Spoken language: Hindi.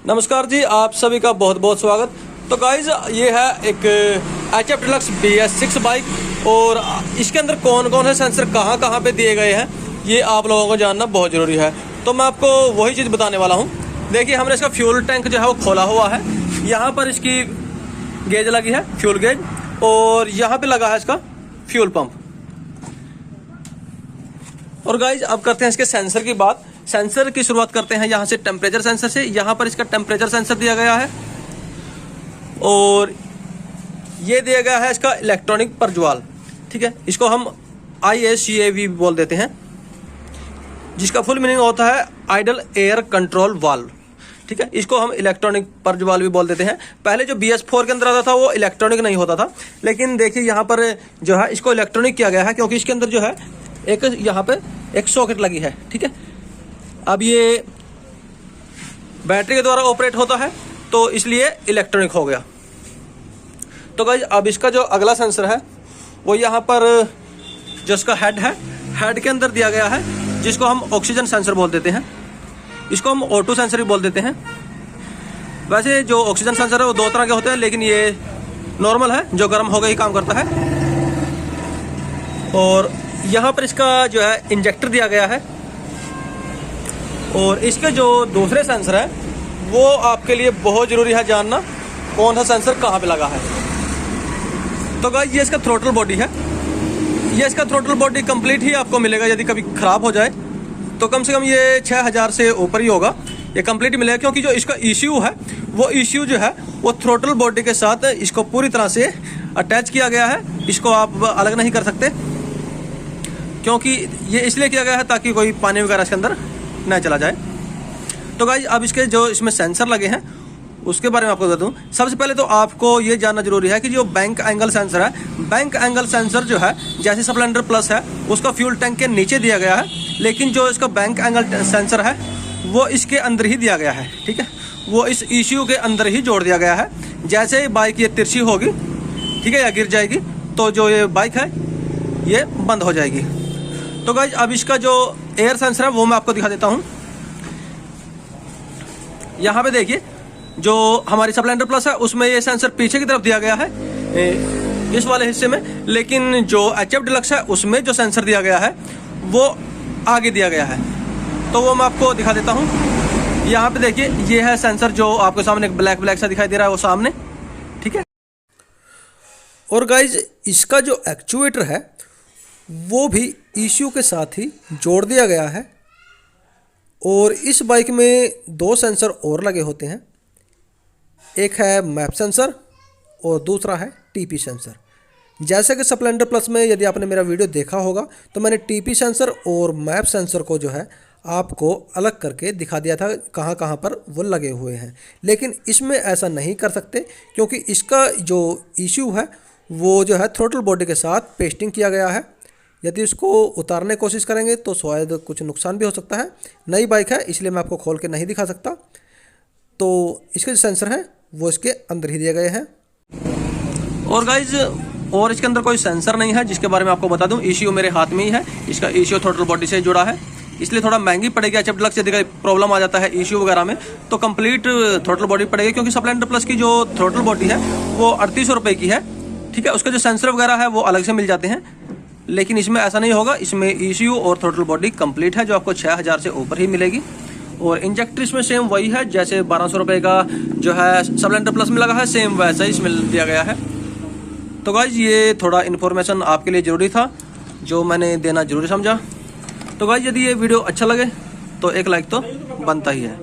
नमस्कार जी, आप सभी का बहुत बहुत स्वागत। तो गाइज ये है एक HF डिलक्स BS6 बाइक और इसके अंदर कौन कौन है सेंसर कहाँ कहाँ पे दिए गए हैं ये आप लोगों को जानना बहुत ज़रूरी है। तो मैं आपको वही चीज़ बताने वाला हूँ। देखिए, हमने इसका फ्यूल टैंक जो है वो खोला हुआ है। यहाँ पर इसकी गेज लगी है, फ्यूल गेज, और यहाँ पे लगा है इसका फ्यूल पंप। और गाइज अब करते हैं इसके सेंसर की बात। सेंसर की शुरुआत करते हैं यहाँ से टेम्परेचर सेंसर से। यहाँ पर इसका टेम्परेचर सेंसर दिया गया है और ये दिया गया है इसका इलेक्ट्रॉनिक प्रज्वाल। ठीक है, इसको हम IACAV बोल देते हैं, जिसका फुल मीनिंग होता है आइडल एयर कंट्रोल वाल्व। ठीक है, इसको हम इलेक्ट्रॉनिक प्रज्वाल भी बोल देते हैं। पहले जो BS4 के अंदर आता था वो इलेक्ट्रॉनिक नहीं होता था, लेकिन देखिए यहाँ पर जो है इसको इलेक्ट्रॉनिक किया गया है, क्योंकि इसके अंदर जो है एक यहाँ पे एक सॉकेट लगी है। ठीक है, अब ये बैटरी के द्वारा ऑपरेट होता है तो इसलिए इलेक्ट्रॉनिक हो गया। तो गाइस अब इसका जो अगला सेंसर है वो यहाँ पर जो इसका हेड है, हेड के अंदर दिया गया है, जिसको हम ऑक्सीजन सेंसर बोल देते हैं। इसको हम O2 सेंसर भी बोल देते हैं। वैसे जो ऑक्सीजन सेंसर है वो दो तरह के होते हैं, लेकिन ये नॉर्मल है, जो गर्म हो गया ही काम करता है। और यहाँ पर इसका जो है इंजेक्टर दिया गया है, और इसके जो दूसरे सेंसर है वो आपके लिए बहुत ज़रूरी है जानना, कौन सा सेंसर कहाँ पे लगा है। तो गाइस ये इसका थ्रोटल बॉडी है। ये इसका थ्रोटल बॉडी कंप्लीट ही आपको मिलेगा। यदि कभी ख़राब हो जाए तो कम से कम ये 6000 से ऊपर ही होगा, ये कंप्लीट ही मिलेगा, क्योंकि जो इसका ECU है वो ECU जो है वो थ्रोटल बॉडी के साथ इसको पूरी तरह से अटैच किया गया है। इसको आप अलग नहीं कर सकते, क्योंकि ये इसलिए किया गया है ताकि कोई पानी वगैरह इसके अंदर न चला जाए। तो गाइस अब इसके जो इसमें सेंसर लगे हैं उसके बारे में आपको बता दूं। सबसे पहले तो आपको ये जानना जरूरी है कि जो बैंक एंगल सेंसर है, बैंक एंगल सेंसर जो है जैसे स्प्लेंडर प्लस है उसका फ्यूल टैंक के नीचे दिया गया है, लेकिन जो इसका बैंक एंगल सेंसर है वो इसके अंदर ही दिया गया है। ठीक है, वो इस ECU के अंदर ही जोड़ दिया गया है। जैसे ही बाइक ये तिरछी होगी, ठीक है, या गिर जाएगी, तो जो ये बाइक है ये बंद हो जाएगी। तो गाइस अब इसका जो एयर सेंसर है वो मैं आपको दिखा देता हूँ। यहाँ पे देखिए, जो हमारी स्प्लेंडर प्लस है उसमें ये सेंसर पीछे की तरफ दिया गया है इस वाले हिस्से में, लेकिन जो HF डिलक्स है उसमें जो सेंसर दिया गया है वो आगे दिया गया है। तो वो मैं आपको दिखा देता हूँ। यहाँ पे देखिए, ये है सेंसर जो आपके सामने एक ब्लैक सा दिखाई दे रहा है, वो सामने। ठीक है, और गाइज इसका जो एक्चुएटर है वो भी ECU के साथ ही जोड़ दिया गया है। और इस बाइक में दो सेंसर और लगे होते हैं, एक है मैप सेंसर और दूसरा है TP सेंसर। जैसे कि स्प्लेंडर प्लस में यदि आपने मेरा वीडियो देखा होगा तो मैंने TP सेंसर और मैप सेंसर को जो है आपको अलग करके दिखा दिया था कहाँ कहाँ पर वो लगे हुए हैं, लेकिन इसमें ऐसा नहीं कर सकते, क्योंकि इसका जो ECU है वो जो है थ्रोटल बॉडी के साथ पेस्टिंग किया गया है। यदि उसको उतारने की कोशिश करेंगे तो शायद कुछ नुकसान भी हो सकता है। नई बाइक है इसलिए मैं आपको खोल के नहीं दिखा सकता। तो इसके जो सेंसर हैं वो इसके अंदर ही दिए गए हैं। और गाइज और इसके अंदर कोई सेंसर नहीं है, जिसके बारे में आपको बता दूं। ECU मेरे हाथ में ही है, इसका ECU थ्रोटल बॉडी से जुड़ा है, इसलिए थोड़ा महंगी पड़ेगी। HF डिलक्स यदि प्रॉब्लम आ जाता है ECU वगैरह में तो कंप्लीट थ्रोटल बॉडी पड़ेगी, क्योंकि स्प्लेंडर प्लस की जो थ्रोटल बॉडी है वो 3800 रुपये की है। ठीक है, उसके जो सेंसर वगैरह है वो अलग से मिल जाते हैं, लेकिन इसमें ऐसा नहीं होगा। इसमें ECU और थ्रोटल बॉडी कंप्लीट है, जो आपको 6000 से ऊपर ही मिलेगी। और इंजेक्टर इसमें सेम वही है, जैसे 1200 रुपये का जो है स्प्लेंडर प्लस में लगा है, सेम वैसा ही इसमें दिया गया है। तो गाइज ये थोड़ा इन्फॉर्मेशन आपके लिए ज़रूरी था, जो मैंने देना जरूरी समझा। तो गाइज यदि ये वीडियो अच्छा लगे तो एक लाइक तो बनता ही है।